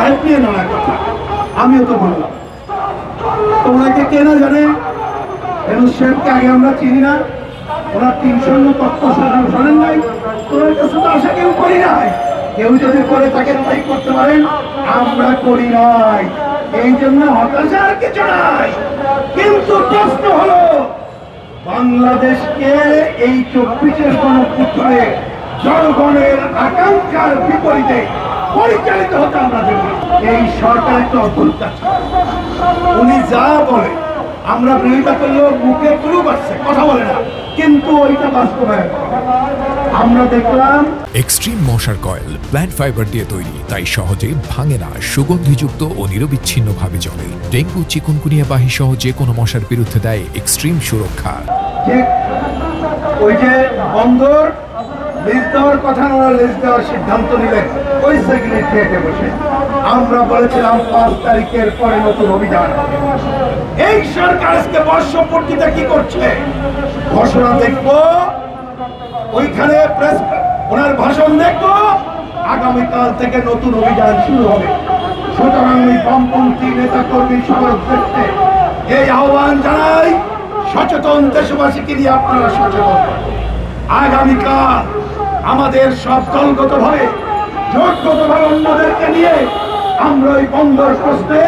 সাহেব নিয়ে নানা কথা, আমিও তো বললাম তোমরাকে কে না জানে, ইউনূস সাহেবকে আগে আমরা চিনি না, ওনার 300 তত্ত্ব শোনেন নাই, ওনার কাছে তো আশা কেউ করি নাই, কেউ যদি করে তাকে তাই করতে পারেন, আমরা করি নাই, এই জন্য হতাশার কিছু নাই। কিন্তু প্রশ্ন হলো বাংলাদেশকে এই 24-এর গণঅভ্যুত্থানে জনগণের আকাঙ্ক্ষার বিপরীতে পরিচালিত হতে আমরা দেব। এই সরকার একটা অদ্ভুত কাজ, উনি যা বলে আমরা বিরোধিতা করলেও মুখে ক্লু আসছে, কথা বলে না, কিন্তু ওইটা বাস্তবায়ন আমরা দেখলাম। এক্সট্রিম মশার কয়েল প্ল্যান্ট ফাইবার দিয়ে তৈরি, তাই সহজে ভাঙে না, সুগন্ধিযুক্ত ও নিরবিচ্ছিন্নভাবে জ্বলে। ডেঙ্গু, চিকুনগুনিয়া বাহি সহ যে কোনো মশার বিরুদ্ধে দেয় এক্সট্রিম সুরক্ষা। ওই যে বন্দর লিজ দেওয়ার কথা, ওরা লিজ দেওয়ার সিদ্ধান্ত নিলেন ওই সেক্রেটারিয়েটে বসে। আমরা বলেছিলাম 5 তারিখের পরে নতুন অভিযান। এই সরকার আজকে বর্ষপূর্তিতে কি করছে ঘোষণা দেখবো, ওইখানে প্রেস ওনার ভাষণ দেখবো, আগামীকাল থেকে নতুন অভিযান শুরু হবে। সুতরাং ওই বামপন্থী নেতা কর্মী সমাজ দেখতে এই আহ্বান জানাই, সচেতন দেশবাসীকে নিয়ে আপনারা সচেতন। আগামীকাল আমাদের সব দলগতভাবে জোটগতভাবে অন্যদেরকে নিয়ে আমরা ওই বন্দর প্রশ্নে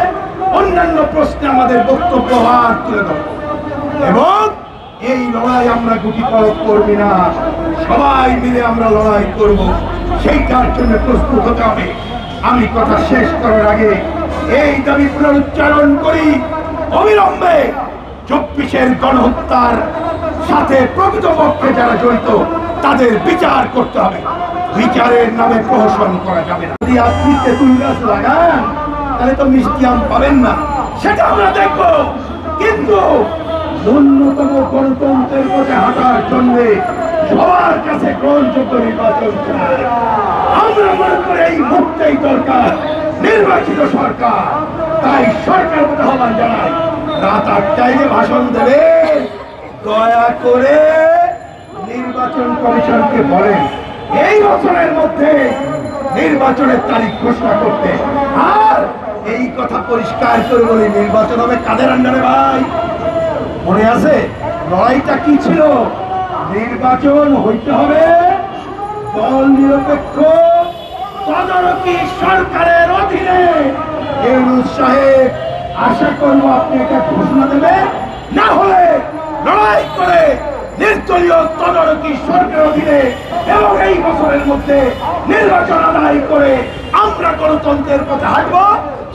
অন্যান্য প্রশ্নে আমাদের বক্তব্য আর তুলে ধরব এবং এই লড়াই আমরা গুটি কয়েক করবি না, সবাই মিলে আমরা লড়াই করব, সেইটার জন্য প্রস্তুত হতে হবে। আমি কথা শেষ করার আগে এই দাবি পুনরুচ্চারণ করি, অবিলম্বে 24-এর গণহত্যার সাথে প্রকৃতপক্ষে যারা জড়িত তাদের বিচার করতে হবে, বিচারের নামে প্রহসন করা যাবে না। যদি আপনি তেঁতুল গাছ লাগান তাহলে তো মিষ্টি আম পাবেন না, সেটা আমরা দেখব, কিন্তু ন্যূনতম গণতন্ত্রের পথে হাঁটার জন্য সবার কাছে গ্রহণযোগ্য নির্বাচন চাই। আমরা মনে করি এই মুহূর্তেই দরকার নির্বাচিত সরকার, তাই সরকার প্রতি আহ্বান জানাই, রাত 8টায় যে ভাষণ দেবে দয়া করে নির্বাচন কমিশনকে বলেন এই বছরের মধ্যে নির্বাচনের তারিখ ঘোষণা করতে। আর এই কথা পরিষ্কার করে বলি, নির্বাচন হবে কাদের আন্ডারে ভাই? মনে আছে লড়াইটা কি ছিল? নির্বাচন হইতে হবে দল নিরপেক্ষ তদারকি সরকারের অধীনে। ইউনূস সাহেব আশা করবো আপনি এটা ঘোষণা দেবেন, না হলে লড়াই করে নির্দলীয় তদারকি সরকারের অধীনে এবং এই বছরের মধ্যে নির্বাচন আদায় করে আমরা গণতন্ত্রের পথে হাঁটবো।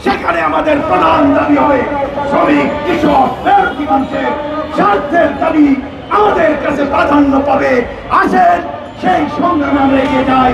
সেখানে আমাদের প্রধান দাবি হবে শ্রমিক, কৃষক, মেহনতি মানুষের স্বার্থের দাবি আমাদের কাছে প্রাধান্য পাবে। আসেন সেই সংগ্রামে আমরা এগিয়ে যাই।